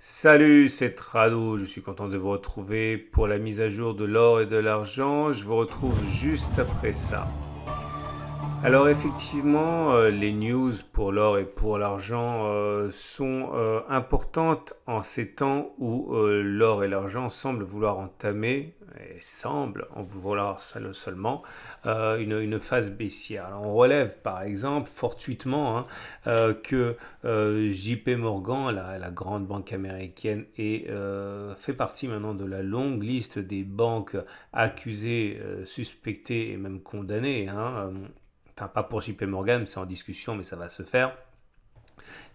Salut, c'est Trado, je suis content de vous retrouver pour la mise à jour de l'or et de l'argent. Je vous retrouve juste après ça. Alors effectivement, les news pour l'or et pour l'argent sont importantes en ces temps où l'or et l'argent semblent vouloir entamer, et semblent en vouloir seulement, une phase baissière. Alors on relève par exemple fortuitement que JP Morgan, la grande banque américaine, fait partie maintenant de la longue liste des banques accusées, suspectées et même condamnées. Enfin pas pour JP Morgan, c'est en discussion, mais ça va se faire,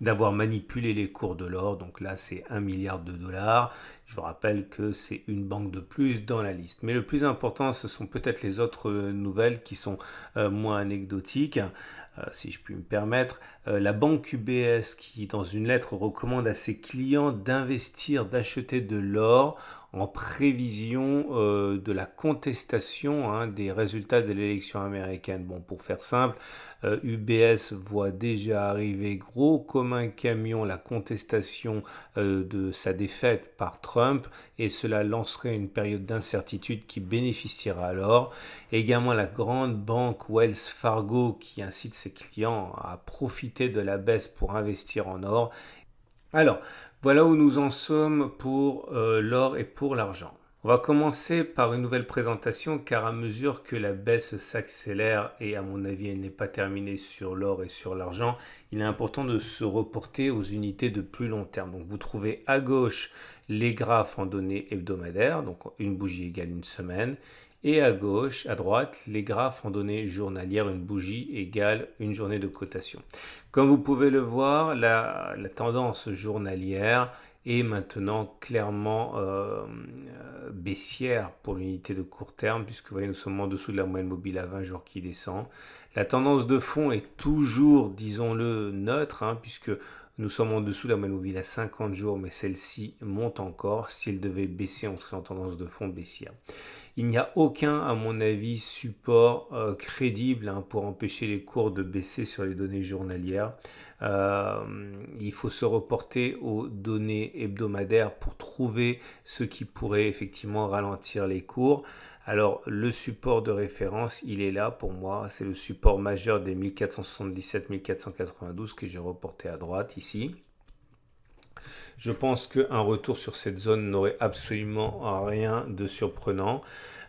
d'avoir manipulé les cours de l'or. Donc là, c'est 1 milliard de dollars. Je vous rappelle que c'est une banque de plus dans la liste. Mais le plus important, ce sont peut-être les autres nouvelles qui sont moins anecdotiques. Si je puis me permettre, la banque UBS qui, dans une lettre, recommande à ses clients d'investir, d'acheter de l'or en prévision de la contestation des résultats de l'élection américaine. Bon, pour faire simple, UBS voit déjà arriver gros comme un camion la contestation de sa défaite par Trump, et cela lancerait une période d'incertitude qui bénéficiera alors. Également la grande banque Wells Fargo qui incite ses clients à profiter de la baisse pour investir en or. Alors, voilà où nous en sommes pour l'or et pour l'argent. On va commencer par une nouvelle présentation car à mesure que la baisse s'accélère, et à mon avis elle n'est pas terminée sur l'or et sur l'argent, il est important de se reporter aux unités de plus long terme. Donc vous trouvez à gauche les graphes en données hebdomadaires, donc une bougie égale une semaine, et à gauche, à droite, les graphes en données journalières, une bougie égale une journée de cotation. Comme vous pouvez le voir, la tendance journalière est maintenant clairement baissière pour l'unité de court terme, puisque vous voyez, nous sommes en dessous de la moyenne mobile à 20 jours qui descend. La tendance de fond est toujours, disons-le, neutre, puisque nous sommes en dessous de la moyenne mobile à 50 jours, mais celle-ci monte encore. Si elle devait baisser, on serait en tendance de fond baissière. Il n'y a aucun, à mon avis, support crédible pour empêcher les cours de baisser sur les données journalières. Il faut se reporter aux données hebdomadaires pour trouver ce qui pourrait effectivement ralentir les cours. Alors le support de référence, il est là pour moi, c'est le support majeur des 1477-1492 que j'ai reporté à droite ici. Je pense qu'un retour sur cette zone n'aurait absolument rien de surprenant.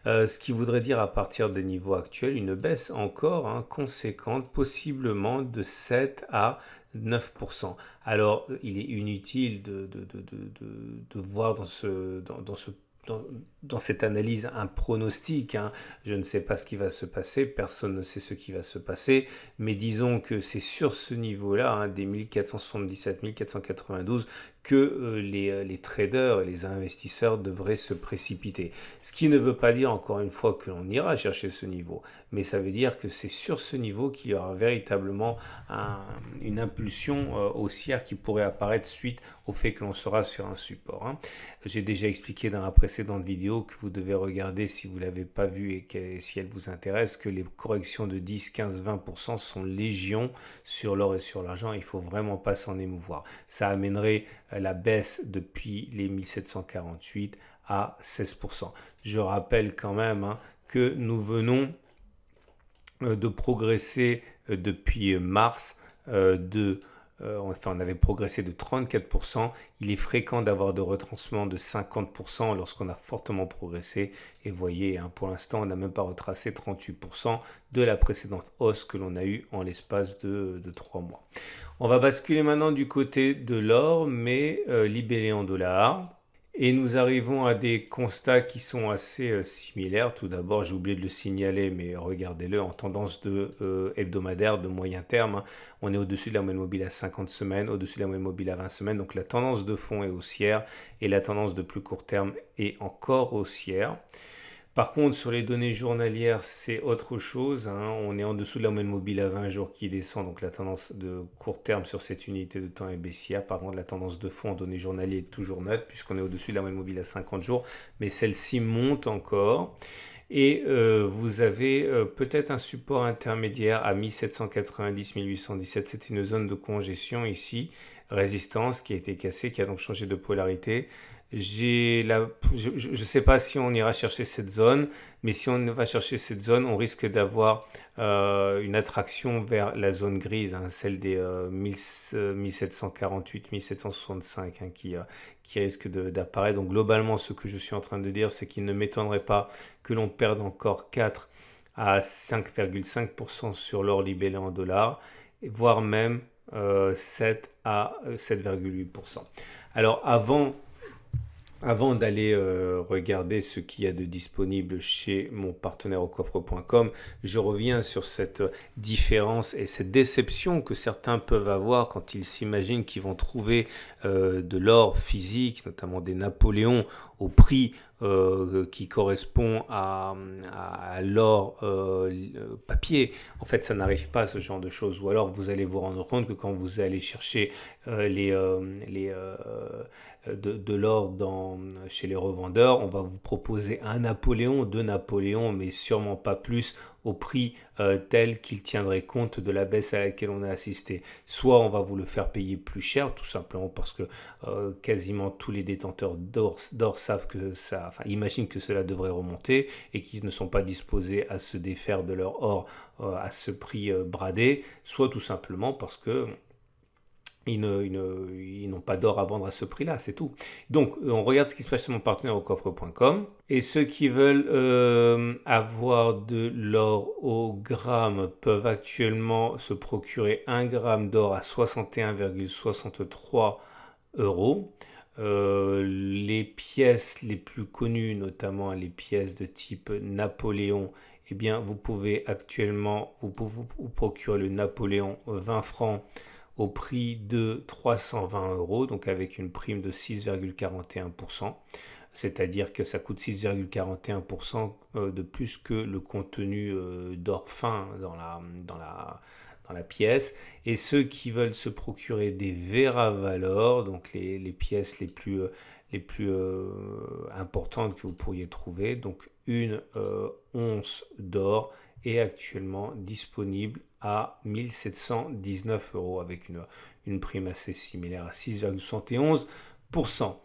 Ce qui voudrait dire à partir des niveaux actuels une baisse encore conséquente, possiblement de 7 à 9%. Alors il est inutile de voir dans cette analyse un pronostic. Je ne sais pas ce qui va se passer, personne ne sait ce qui va se passer, mais disons que c'est sur ce niveau-là, des 1477-1492, que les traders et les investisseurs devraient se précipiter. Ce qui ne veut pas dire, encore une fois, que l'on ira chercher ce niveau, mais ça veut dire que c'est sur ce niveau qu'il y aura véritablement une impulsion haussière qui pourrait apparaître suite au fait que l'on sera sur un support. J'ai déjà expliqué dans la précédente vidéo que vous devez regarder, si vous ne l'avez pas vue et si elle vous intéresse, que les corrections de 10, 15, 20% sont légion sur l'or et sur l'argent. Il ne faut vraiment pas s'en émouvoir. Ça amènerait la baisse depuis les 1748 à 16%. Je rappelle quand même que nous venons de progresser depuis mars on avait progressé de 34%. Il est fréquent d'avoir de retranchements de 50% lorsqu'on a fortement progressé. Et vous voyez, pour l'instant, on n'a même pas retracé 38% de la précédente hausse que l'on a eue en l'espace de 3 mois. On va basculer maintenant du côté de l'or, mais libellé en dollars. Et nous arrivons à des constats qui sont assez similaires. Tout d'abord, j'ai oublié de le signaler, mais regardez-le en tendance hebdomadaire de moyen terme. On est au-dessus de la moyenne mobile à 50 semaines, au-dessus de la moyenne mobile à 20 semaines. Donc la tendance de fond est haussière et la tendance de plus court terme est encore haussière. Par contre, sur les données journalières, c'est autre chose. On est en dessous de la moyenne mobile à 20 jours qui descend, donc la tendance de court terme sur cette unité de temps est baissière. Par contre, la tendance de fond en données journalières est toujours neutre, puisqu'on est au-dessus de la moyenne mobile à 50 jours, mais celle-ci monte encore. Et vous avez peut-être un support intermédiaire à 1790-1817, c'est une zone de congestion ici. résistance qui a été cassée, qui a donc changé de polarité. Je ne sais pas si on ira chercher cette zone, mais si on va chercher cette zone, on risque d'avoir une attraction vers la zone grise, hein, celle des 1748, 1765, hein, qui risque d'apparaître. Donc globalement, ce que je suis en train de dire, c'est qu'il ne m'étonnerait pas que l'on perde encore 4 à 5,5% sur l'or libellé en dollars, voire même 7 à 7,8%. Alors avant d'aller regarder ce qu'il y a de disponible chez mon partenaire au coffre.com, je reviens sur cette différence et cette déception que certains peuvent avoir quand ils s'imaginent qu'ils vont trouver de l'or physique, notamment des Napoléons, au prix qui correspond à l'or papier. En fait, ça n'arrive pas, ce genre de choses. Ou alors, vous allez vous rendre compte que quand vous allez chercher de l'or chez les revendeurs, on va vous proposer un Napoléon, deux Napoléons, mais sûrement pas plus au prix tel qu'il tiendrait compte de la baisse à laquelle on a assisté. Soit on va vous le faire payer plus cher, tout simplement parce que quasiment tous les détenteurs d'or savent que ça, enfin imaginent que cela devrait remonter et qu'ils ne sont pas disposés à se défaire de leur or à ce prix bradé, soit tout simplement parce que ils n'ont pas d'or à vendre à ce prix-là, c'est tout. Donc, on regarde ce qui se passe sur mon partenaire au coffre.com. Et ceux qui veulent avoir de l'or au gramme peuvent actuellement se procurer 1 gramme d'or à 61,63 euros. Les pièces les plus connues, notamment les pièces de type Napoléon, eh bien, vous pouvez actuellement vous procurer le Napoléon 20 francs au prix de 320 euros, donc avec une prime de 6,41%, c'est-à-dire que ça coûte 6,41% de plus que le contenu d'or fin dans la pièce. Et ceux qui veulent se procurer des Veravalor, donc les pièces les plus importantes que vous pourriez trouver, donc une once d'or est actuellement disponible à 1719 euros avec une prime assez similaire à 6,71%.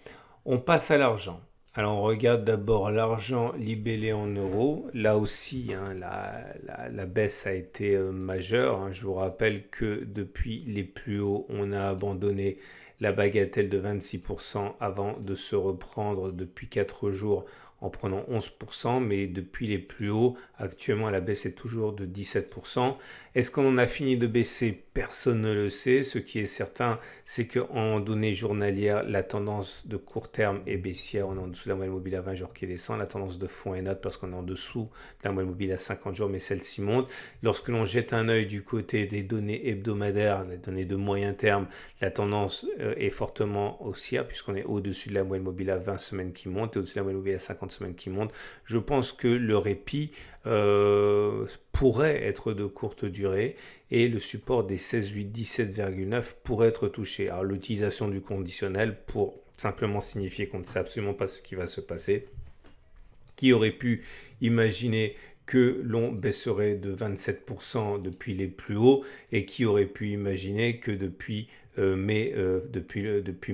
On passe à l'argent. Alors on regarde d'abord l'argent libellé en euros. Là aussi, hein, la baisse a été majeure. Hein. Je vous rappelle que depuis les plus hauts, on a abandonné la bagatelle de 26% avant de se reprendre depuis 4 jours en prenant 11%, mais depuis les plus hauts, actuellement la baisse est toujours de 17%. Est-ce qu'on en a fini de baisser? Personne ne le sait. Ce qui est certain, c'est qu'en données journalières, la tendance de court terme est baissière. On est en dessous de la moyenne mobile à 20 jours qui descend. La tendance de fond est nette parce qu'on est en dessous de la moyenne mobile à 50 jours, mais celle-ci monte. Lorsque l'on jette un œil du côté des données hebdomadaires, les données de moyen terme, la tendance est fortement haussière puisqu'on est au-dessus de la moyenne mobile à 20 semaines qui monte et au-dessus de la moyenne mobile à 50 semaines qui monte. Je pense que le répit pourrait être de courte durée et le support des 16,8, 17,9 pourrait être touché. Alors l'utilisation du conditionnel pour simplement signifier qu'on ne sait absolument pas ce qui va se passer. Qui aurait pu imaginer que l'on baisserait de 27% depuis les plus hauts et qui aurait pu imaginer que depuis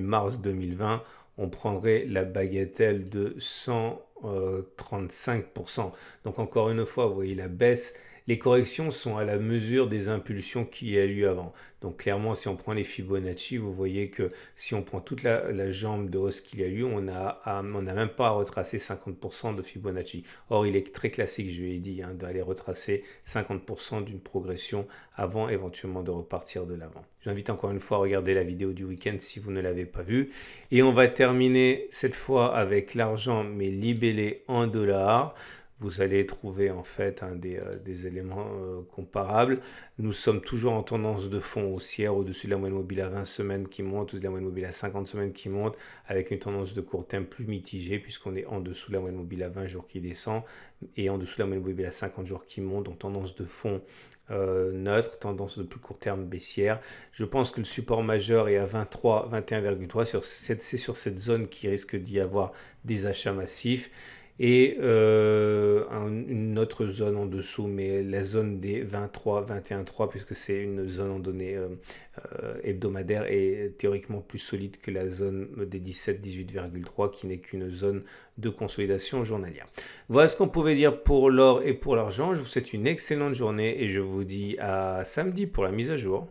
mars 2020, on prendrait la bagatelle de 135%. Donc encore une fois, vous voyez la baisse. Les corrections sont à la mesure des impulsions qu'il y a eu avant. Donc clairement, si on prend les Fibonacci, vous voyez que si on prend toute la jambe de hausse qu'il y a eu, on n'a même pas à retracer 50% de Fibonacci. Or, il est très classique, je lui ai dit, hein, d'aller retracer 50% d'une progression avant éventuellement de repartir de l'avant. J'invite encore une fois à regarder la vidéo du week-end si vous ne l'avez pas vue. Et on va terminer cette fois avec l'argent, mais libellé en dollars. Vous allez trouver en fait des éléments comparables. Nous sommes toujours en tendance de fond haussière au-dessus de la moyenne mobile à 20 semaines qui monte, au-dessus de la moyenne mobile à 50 semaines qui monte, avec une tendance de court terme plus mitigée puisqu'on est en dessous de la moyenne mobile à 20 jours qui descend et en dessous de la moyenne mobile à 50 jours qui monte, donc tendance de fond neutre, tendance de plus court terme baissière. Je pense que le support majeur est à 21,3. C'est sur cette zone qui risque d'y avoir des achats massifs. et une autre zone en dessous, mais la zone des 23, 21,3, puisque c'est une zone en données hebdomadaire, est théoriquement plus solide que la zone des 17, 18,3 qui n'est qu'une zone de consolidation journalière. Voilà ce qu'on pouvait dire pour l'or et pour l'argent. Je vous souhaite une excellente journée et je vous dis à samedi pour la mise à jour.